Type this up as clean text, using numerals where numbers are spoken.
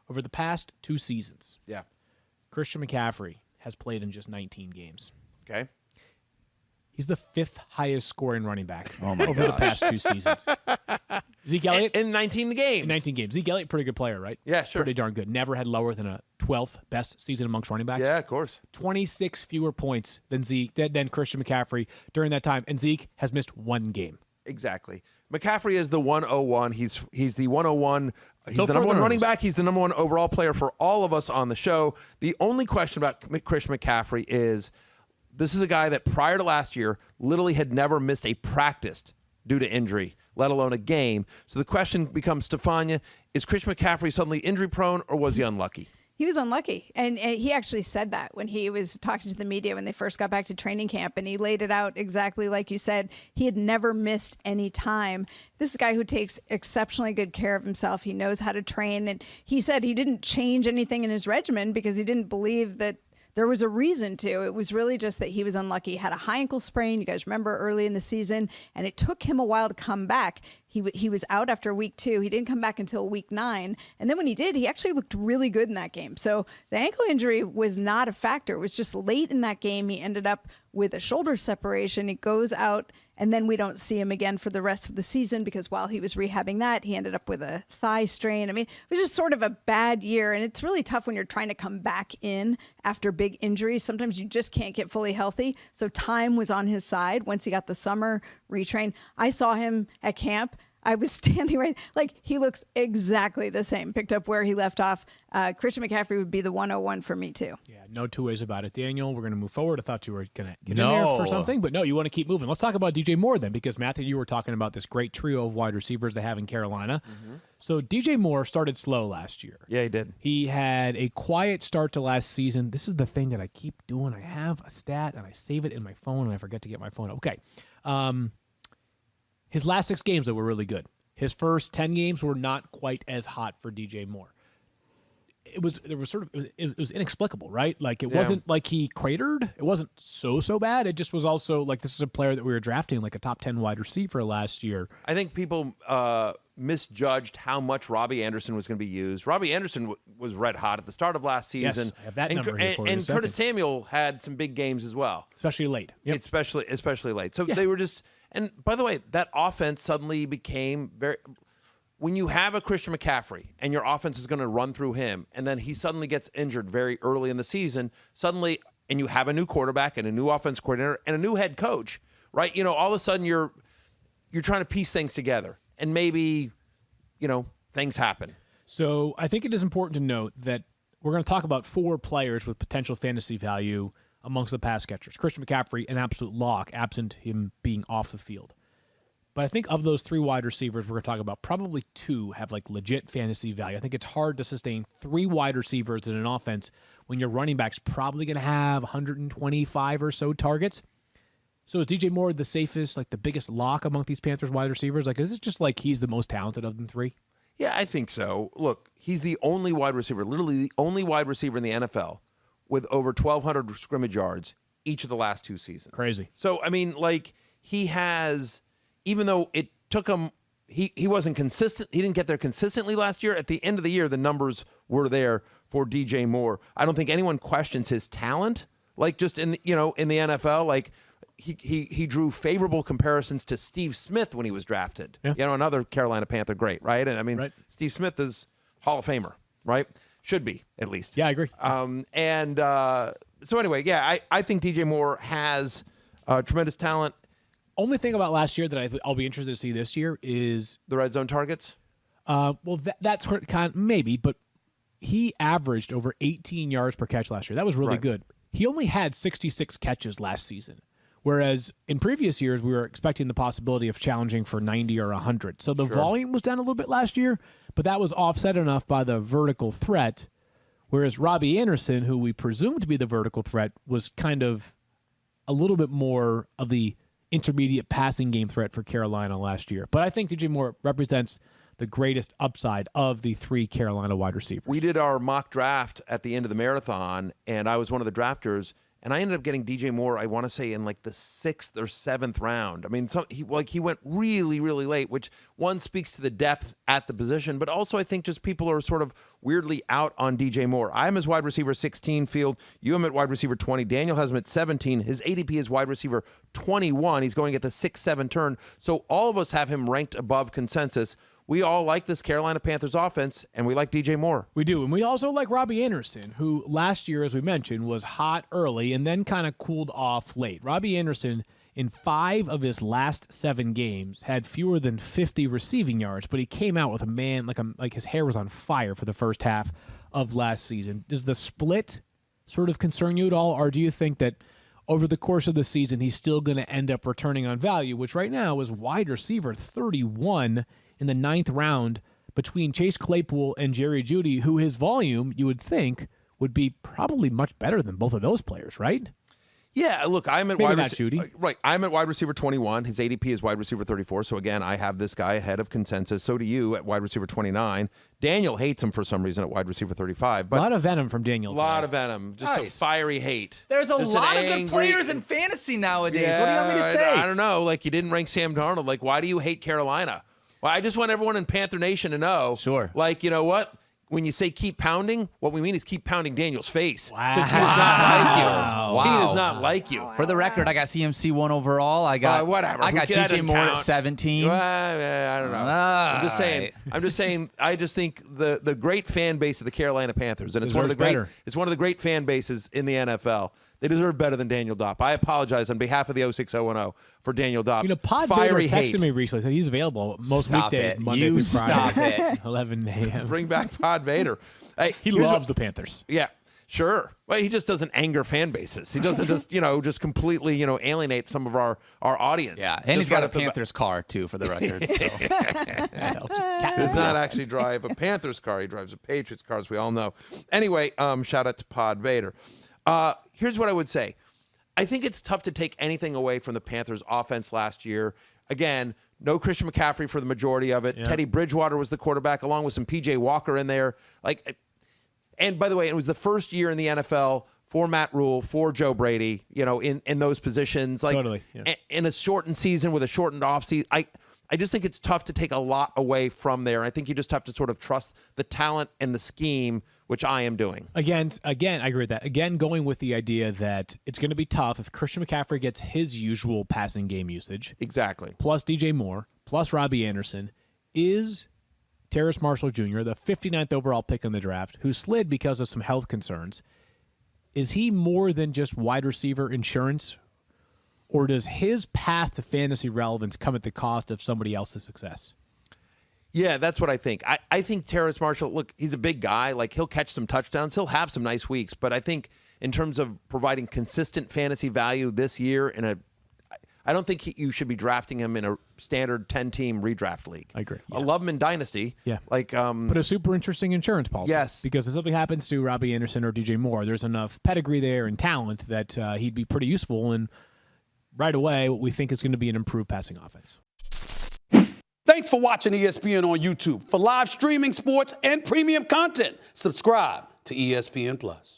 over the past 2 seasons, Yeah. Christian McCaffrey has played in just 19 games. Okay. He's the 5th highest scoring running back my over the past 2 seasons. Zeke Elliott? In 19 games. In 19 games. Zeke Elliott, pretty good player, right? Yeah, sure. Pretty darn good. Never had lower than a 12th best season amongst running backs. Yeah, of course. 26 fewer points than Christian McCaffrey during that time. And Zeke has missed 1 game. Exactly. McCaffrey is the 101. He's the 101. He's So the number 1 further running notice. back. He's the number 1 overall player for all of us on the show. The only question about Christian McCaffrey is this is a guy that prior to last year literally had never missed a practice due to injury, let alone a game. So the question becomes, Stephania, is Christian McCaffrey suddenly injury prone or was he unlucky? He was unlucky. And he actually said that when he was talking to the media when they first got back to training camp. And he laid it out exactly like you said. He had never missed any time. This is a guy who takes exceptionally good care of himself. He knows how to train. And he said he didn't change anything in his regimen because he didn't believe that there was a reason to. It was really just that he was unlucky. He had a high ankle sprain, you guys remember, early in the season, and it took him a while to come back. He was out after week 2. He didn't come back until week 9. And then when he did, he actually looked really good in that game. So the ankle injury was not a factor. It was just late in that game. He ended up with a shoulder separation. He goes out, and then we don't see him again for the rest of the season because while he was rehabbing that, he ended up with a thigh strain. I mean, it was just sort of a bad year. And it's really tough when you're trying to come back in after big injuries. Sometimes you just can't get fully healthy. So time was on his side once he got the summer retrain. I saw him at camp. I was standing right, like he looks exactly the same. Picked up where he left off. Christian McCaffrey would be the 101 for me too. Yeah, no 2 ways about it. Daniel, we're going to move forward. I thought you were going to get in there for something, but no, you want to keep moving. Let's talk about DJ Moore then, because Matthew, you were talking about this great trio of wide receivers they have in Carolina. Mm-hmm. So DJ Moore started slow last year. Yeah, he did. He had a quiet start to last season. This is the thing that I keep doing. I have a stat and I save it in my phone and I forget to get my phone. Okay. His last 6 games, though, were really good. His first 10 games were not quite as hot for DJ Moore. It was inexplicable, right? Like it wasn't like he cratered. It wasn't so bad. It just was also like this is a player that we were drafting like a top 10 wide receiver last year. I think people misjudged how much Robby Anderson was going to be used. Robby Anderson was red hot at the start of last season. Yes, I have that number here for you in a and second. Curtis Samuel had some big games as well. Especially late. Yep. Especially late. So they were just – and by the way, that offense suddenly became very – when you have a Christian McCaffrey and your offense is going to run through him and then he suddenly gets injured very early in the season, suddenly – and you have a new quarterback and a new offense coordinator and a new head coach, right? You know, all of a sudden you're trying to piece things together and maybe, you know, things happen. So I think it is important to note that we're going to talk about 4 players with potential fantasy value amongst the pass catchers. Christian McCaffrey, an absolute lock, absent him being off the field. But I think of those 3 wide receivers we're going to talk about, probably 2 have like legit fantasy value. I think it's hard to sustain 3 wide receivers in an offense when your running back's probably going to have 125 or so targets. So is DJ Moore the safest, like the biggest lock among these Panthers wide receivers? Like, is it just like he's the most talented of them 3? Yeah, I think so. Look, he's the only wide receiver, literally the only wide receiver in the NFL with over 1,200 scrimmage yards each of the last 2 seasons. Crazy. So, I mean, like, he has, even though it took him, he wasn't consistent, he didn't get there consistently last year. At the end of the year, the numbers were there for DJ Moore. I don't think anyone questions his talent, like just in the NFL, like, he drew favorable comparisons to Steve Smith when he was drafted. Yeah. You know, another Carolina Panther great, right? And I mean, Steve Smith is Hall of Famer, right? Should be, at least. Yeah, I agree. So anyway, yeah, I think DJ Moore has tremendous talent. Only thing about last year that I'll be interested to see this year is the red zone targets. Well, that's kind of, maybe, but he averaged over 18 yards per catch last year. That was really good. He only had 66 catches last season. Whereas in previous years, we were expecting the possibility of challenging for 90 or 100. So the volume was down a little bit last year, but that was offset enough by the vertical threat. Whereas Robby Anderson, who we presumed to be the vertical threat, was kind of a little bit more of the intermediate passing game threat for Carolina last year. But I think DJ Moore represents the greatest upside of the 3 Carolina wide receivers. We did our mock draft at the end of the marathon, and I was one of the drafters, And I ended up getting DJ Moore, I want to say, in like the 6th or 7th round. I mean, he went really, really late, which one speaks to the depth at the position, but also I think just people are sort of weirdly out on DJ Moore. I'm his wide receiver 16 field. You have him at wide receiver 20. Daniel has him at 17. His ADP is wide receiver 21. He's going at the 6-7 turn. So all of us have him ranked above consensus. We all like this Carolina Panthers offense, and we like DJ Moore. We do, and we also like Robby Anderson, who last year, as we mentioned, was hot early and then kind of cooled off late. Robby Anderson, in 5 of his last 7 games, had fewer than 50 receiving yards, but he came out with like his hair was on fire for the first half of last season. Does the split sort of concern you at all, or do you think that over the course of the season he's still going to end up returning on value, which right now is wide receiver 31 in the 9th round between Chase Claypool and Jerry Jeudy, who his volume, you would think, would be probably much better than both of those players, right? Yeah, look, I'm at Maybe wide not Jeudy. Right, I'm at wide receiver 21. His ADP is wide receiver 34. So again, I have this guy ahead of consensus. So do you at wide receiver 29. Daniel hates him for some reason at wide receiver 35. But a lot of venom from Daniel. A lot of venom. Just a fiery hate. There's a just lot of good players in fantasy nowadays. What do you want me to say? I don't know. Like, you didn't rank Sam Darnold. Like, why do you hate Carolina? Well, I just want everyone in Panther Nation to know. Sure. Like, you know what? When you say keep pounding, what we mean is keep pounding Daniel's face. Wow. Because he does not like you. Wow. He does not like you. For the record, I got CMC 1 overall. I got whatever. I got DJ Moore at 17. I don't know. I'm just saying. I just think the great fan base of the Carolina Panthers, and it's one of the great fan bases in the NFL. They deserve better than Daniel Dopp. I apologize on behalf of the 06010 for Daniel Dopp. You know, Pod Vader texted me recently. Said he's available most weekdays, Monday through Friday. 11 a.m. Bring back Pod Vader. Hey, he loves the Panthers. Yeah, sure. Well, he just doesn't anger fan bases. He doesn't just completely alienate some of our audience. Yeah, and he's got a Panthers car too, for the record. So. He does not actually drive a Panthers car. He drives a Patriots car, as we all know. Anyway, shout out to Pod Vader. Here's what I would say. I think it's tough to take anything away from the Panthers' offense last year. Again, no Christian McCaffrey for the majority of it. Yeah. Teddy Bridgewater was the quarterback, along with some P.J. Walker in there. And by the way, it was the first year in the NFL for Matt Rule, for Joe Brady, in those positions. Totally. Yeah. In a shortened season with a shortened offseason, I just think it's tough to take a lot away from there. I think you just have to sort of trust the talent and the scheme, which I am doing. Again, I agree with that. Again, going with the idea that it's going to be tough if Christian McCaffrey gets his usual passing game usage. Exactly. Plus DJ Moore, plus Robby Anderson. Is Terrace Marshall Jr., the 59th overall pick in the draft, who slid because of some health concerns, is he more than just wide receiver insurance? Or does his path to fantasy relevance come at the cost of somebody else's success? Yeah, that's what I think. I think Terrace Marshall, look, he's a big guy. Like, he'll catch some touchdowns. He'll have some nice weeks. But I think in terms of providing consistent fantasy value this year, I don't think you should be drafting him in a standard 10-team redraft league. I agree. I love him in Dynasty. Yeah. But a super interesting insurance policy. Yes. Because if something happens to Robby Anderson or DJ Moore, there's enough pedigree there and talent that he'd be pretty useful in right away what we think is going to be an improved passing offense. Thanks for watching ESPN on YouTube. For live streaming, sports, and premium content, subscribe to ESPN+.